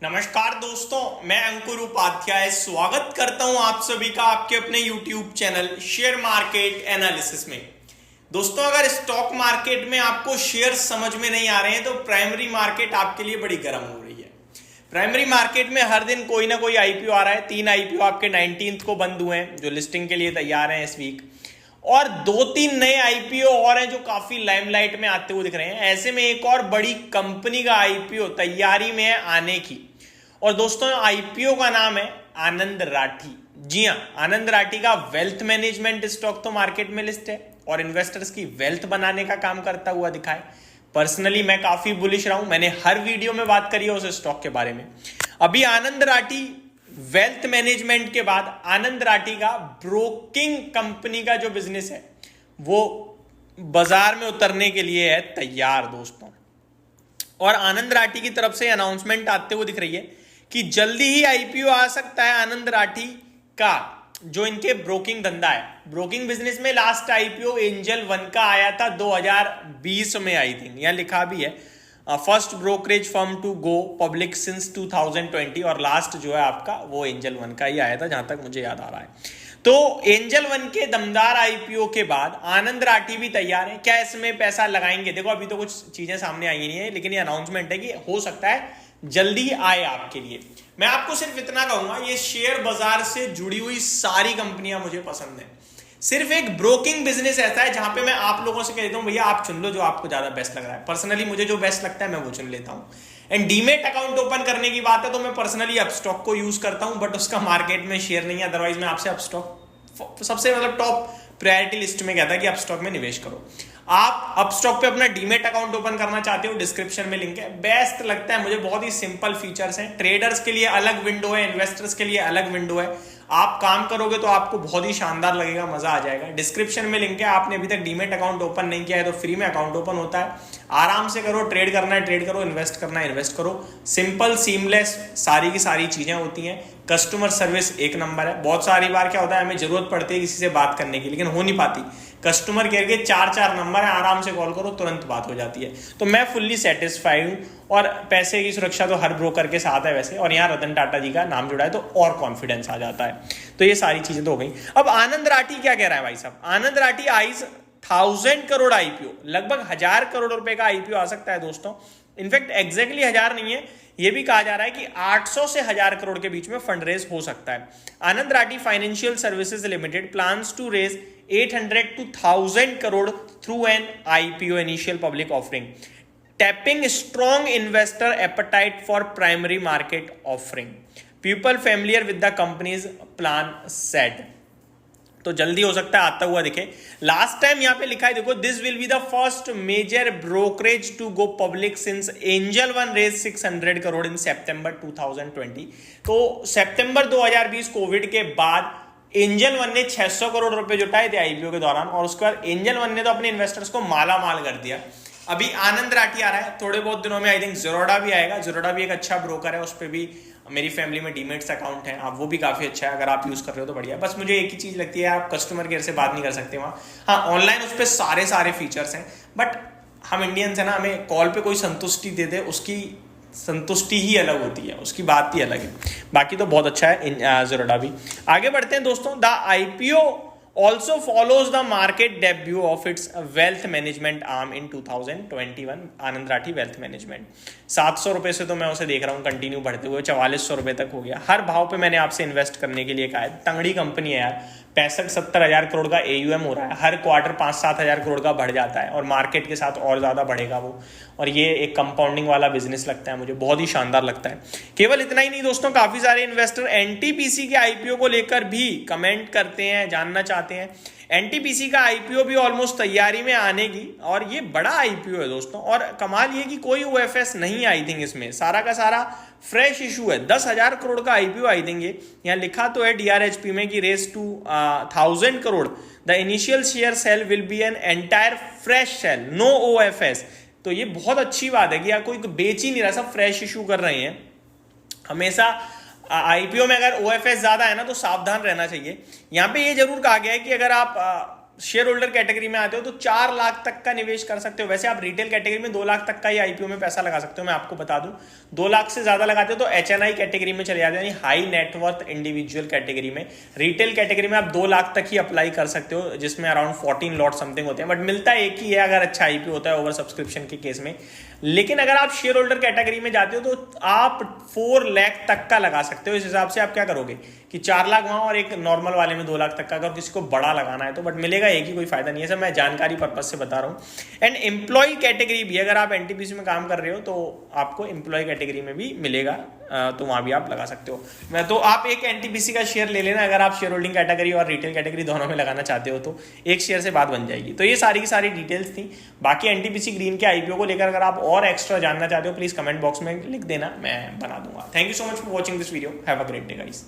नमस्कार दोस्तों, मैं अंकुर उपाध्याय स्वागत करता हूं आप सभी का आपके अपने YouTube channel share market analysis में। दोस्तों, अगर स्टॉक मार्केट में आपको शेयर समझ में नहीं आ रहे हैं तो प्राइमरी मार्केट आपके लिए बड़ी गर्म हो रही है। प्राइमरी मार्केट में हर दिन कोई ना कोई आईपीओ आ रहा है। 3 आईपीओ आपके 19 को बंद हुए हैं जो लिस्टिंग के लिए तैयार हैं इस वीक, और 2-3 नए आईपीओ और हैं जो काफी लाइमलाइट में आते हुए दिख रहे हैं। ऐसे में एक और बड़ी कंपनी का आईपीओ तैयारी में है आने की, और दोस्तों आईपीओ का नाम है आनंद राठी। जी हां, आनंद राठी का वेल्थ मैनेजमेंट स्टॉक तो मार्केट में लिस्ट है और इन्वेस्टर्स की वेल्थ बनाने का काम करता हुआ दिखा है। पर्सनली मैं काफी बुलिश रहा हूं, मैंने हर वीडियो में बात करी है उस स्टॉक के बारे में। अभी आनंद राठी वेल्थ मैनेजमेंट के बाद आनंद राठी का ब्रोकिंग कंपनी का जो बिजनेस है वो बाजार में उतरने के लिए है तैयार दोस्तों। और आनंद राठी की तरफ से अनाउंसमेंट आते हुए दिख रही है कि जल्दी ही आईपीओ आ सकता है आनंद राठी का, जो इनके ब्रोकिंग धंधा है। ब्रोकिंग बिजनेस में लास्ट आईपीओ एंजल 1 का आया था 2020 में, आई थिंक यहां लिखा भी है first brokerage firm to go public since 2020, और लास्ट जो है आपका वो एंजल 1 का ही आया था जहां तक मुझे याद आ रहा है। तो एंजल 1 के दमदार आईपीओ के बाद आनंद राठी भी तैयार है। क्या इसमें पैसा लगाएंगे? देखो अभी तो कुछ चीजें सामने आई नहीं है, लेकिन ये अनाउंसमेंट है कि हो सकता है जल्दी आए आपके लिए। मैं आपको सिर्फ इतना कहूंगा, ये शेयर बाजार से जुड़ी हुई सारी कंपनियां मुझे पसंद है। सिर्फ एक ब्रोकिंग बिजनेस ऐसा है जहां पे मैं आप लोगों से कह देता हूं भैया आप चुन लो जो आपको ज्यादा बेस्ट लग रहा है। पर्सनली मुझे जो बेस्ट लगता है मैं वो चुन लेता हूं। एंड डीमेट अकाउंट ओपन करने की बात है तो मैं पर्सनली अपस्टॉक को यूज करता हूं, बट उसका मार्केट में शेयर नहीं है। अदरवाइज मैं आपसे अपस्टॉक सबसे टॉप प्रायोरिटी लिस्ट में कहता है कि अपस्टॉक में निवेश करो। आप अपस्टॉक पे अपना डीमेट अकाउंट ओपन करना चाहते हो, डिस्क्रिप्शन में लिंक है। बेस्ट लगता है मुझे, बहुत ही सिंपल फीचर्स हैं। ट्रेडर्स के लिए अलग विंडो है, इन्वेस्टर्स के लिए अलग विंडो है। आप काम करोगे तो आपको बहुत ही शानदार लगेगा, मजा आ जाएगा। डिस्क्रिप्शन में लिंक है। आपने अभी तक डीमेट अकाउंट ओपन नहीं किया है तो फ्री में अकाउंट ओपन होता है। आराम से करो, ट्रेड करना है ट्रेड करो, इन्वेस्ट करना है इन्वेस्ट करो। सिंपल सीमलेस सारी की सारी चीजें होती हैं। कस्टमर सर्विस एक नंबर है। बहुत सारी बार क्या होता है, हमें जरूरत पड़ती है किसी से बात करने की, लेकिन हो नहीं पाती। कस्टमर केयर के 4 नंबर है, आराम से कॉल करो, तुरंत बात हो जाती है। तो मैं फुल्ली सेटिस्फाइड हूं, और पैसे की सुरक्षा तो हर ब्रोकर के साथ है वैसे, और यहाँ रतन टाटा जी का नाम जुड़ा है तो और कॉन्फिडेंस आ जाता है। तो ये सारी चीजें तो हो गई। अब आनंद राठी क्या कह रहा है भाई साहब? आनंद राठी 1000 करोड़ आईपीओ, लगभग 1000 करोड़ रुपए का आईपीओ आ सकता है दोस्तों। इनफैक्ट एग्जैक्टली 1000 नहीं है, यह भी कहा जा रहा है कि 800 से 1000 करोड़ के बीच में फंड रेज हो सकता है। Anand Rathi financial services limited plans to raise 800 to 1000 crore through an IPO initial public offering, tapping strong investor appetite for primary market offering. People familiar with the company's plan said. तो जल्दी हो सकता है आता हुआ दिखे। लास्ट टाइम यहां पे लिखा है देखो, this will be the first major brokerage to go public since Angel 1 raise 600 crore in सितंबर 2020। तो सितंबर 2020 कोविड के बाद एंजल 1 ने 600 करोड़ रुपए जुटाए थे आईपीओ के दौरान, और उसके बाद एंजल 1 ने तो अपने इन्वेस्टर्स को माला माल कर दिया। अभी आनंद राठी आ रहा है, थोड़े बहुत दिनों में आई थिंक ज़ीरोधा भी आएगा। ज़ीरोधा भी एक अच्छा ब्रोकर है, उस पर भी मेरी फैमिली में डीमेट्स अकाउंट है, आप वो भी काफी अच्छा है। अगर आप यूज कर रहे हो तो बढ़िया। बस मुझे एक ही चीज लगती है, आप कस्टमर केयर से बात नहीं कर सकते वहाँ। हाँ, ऑनलाइन उस पर सारे फीचर्स हैं, बट हम इंडियंस है ना, हमें कॉल पे कोई संतुष्टि दे दे उसकी संतुष्टि ही अलग होती है, उसकी बात ही अलग है। बाकी तो बहुत अच्छा है ज़ीरोधा भी। आगे बढ़ते हैं दोस्तों। The IPO also follows the market debut of its wealth management arm in 2021, Anand Rathi wealth management. 700 रुपए से तो मैं उसे देख रहा हूँ कंटिन्यू बढ़ते हुए, 4400 रुपए तक हो गया। हर भाव पे मैंने आपसे इन्वेस्ट करने के लिए कहा है। तंगड़ी कंपनी है यार, 65-70 हजार करोड़ का एयूएम हो रहा है, हर क्वार्टर 5-7 हजार करोड़ का बढ़ जाता है, और मार्केट के साथ और ज्यादा बढ़ेगा वो। और ये एक कंपाउंडिंग वाला बिजनेस लगता है मुझे, बहुत ही शानदार लगता है। केवल इतना ही नहीं दोस्तों, काफी सारे इन्वेस्टर एनटीपीसी के आईपीओ को लेकर भी कमेंट करते हैं, जानना चाहते हैं। एनटीपीसी का आईपीओ भी ऑलमोस्ट तैयारी में आने की, और ये बड़ा आईपीओ है दोस्तों। और कमाल ये कि कोई ओएफएस नहीं आई थिंक इसमें, सारा का सारा फ्रेश इशू है। 10,000 करोड़ का आईपीओ आई थिंक ये, यहाँ लिखा तो है डीआरएचपी में कि raise to 1000 crore, the initial share sale will be an entire fresh sale, no OFS. तो ये बहुत अच्छी बात है कि यार कोई बेच ही नहीं रहा, सब फ्रेश इशू कर रहे हैं। हमेशा आईपीओ में अगर ओएफएस ज्यादा है ना तो सावधान रहना चाहिए। यहां पे ये जरूर कहा गया है कि अगर आप शेयर होल्डर कैटेगरी में आते हो तो 4 लाख तक का निवेश कर सकते हो। वैसे आप रिटेल कैटेगरी में 2 लाख तक का ही आईपीओ में पैसा लगा सकते हो। मैं आपको बता दूं 2 लाख से ज्यादा लगाते हो तो एचएनआई कैटेगरी में चले जाते हो, यानी हाई नेटवर्थ इंडिविजुअल कैटेगरी में। रिटेल कैटेगरी में आप 2 लाख तक ही अप्लाई कर सकते हो, जिसमें अराउंड 14 लॉट समथिंग होते हैं, बट मिलता एक ही है अगर अच्छा आईपीओ होता है ओवर सब्सक्रिप्शन के केस में। लेकिन अगर आप शेयर होल्डर कैटेगरी में जाते हो तो आप 4 लाख तक का लगा सकते हो। इस हिसाब से आप क्या करोगे कि 4 लाख वहां और एक नॉर्मल वाले में 2 लाख तक का, अगर किसी को बड़ा लगाना है तो, बट मिलेगा एक ही, कोई फायदा नहीं है। सर मैं जानकारी पर्पज से बता रहा हूँ। एंड एम्प्लॉय कैटेगरी भी, अगर आप एनटीपीसी में काम कर रहे हो तो आपको एम्प्लॉय कैटेगरी में भी मिलेगा, तो वहां भी आप लगा सकते हो। मैं तो आप एक एनटीपीसी का शेयर ले लेना अगर आप शेयर होल्डिंग कैटेगरी और रिटेल कैटेगरी दोनों में लगाना चाहते हो, तो एक शेयर से बात बन जाएगी। तो ये सारी की सारी डिटेल्स थी। बाकी एनटीपीसी ग्रीन के आईपीओ को लेकर अगर आप और एक्स्ट्रा जानना चाहते हो प्लीज कमेंट बॉक्स में लिख देना, मैं बना दूंगा। Thank you so much for watching this video. Have a great day guys.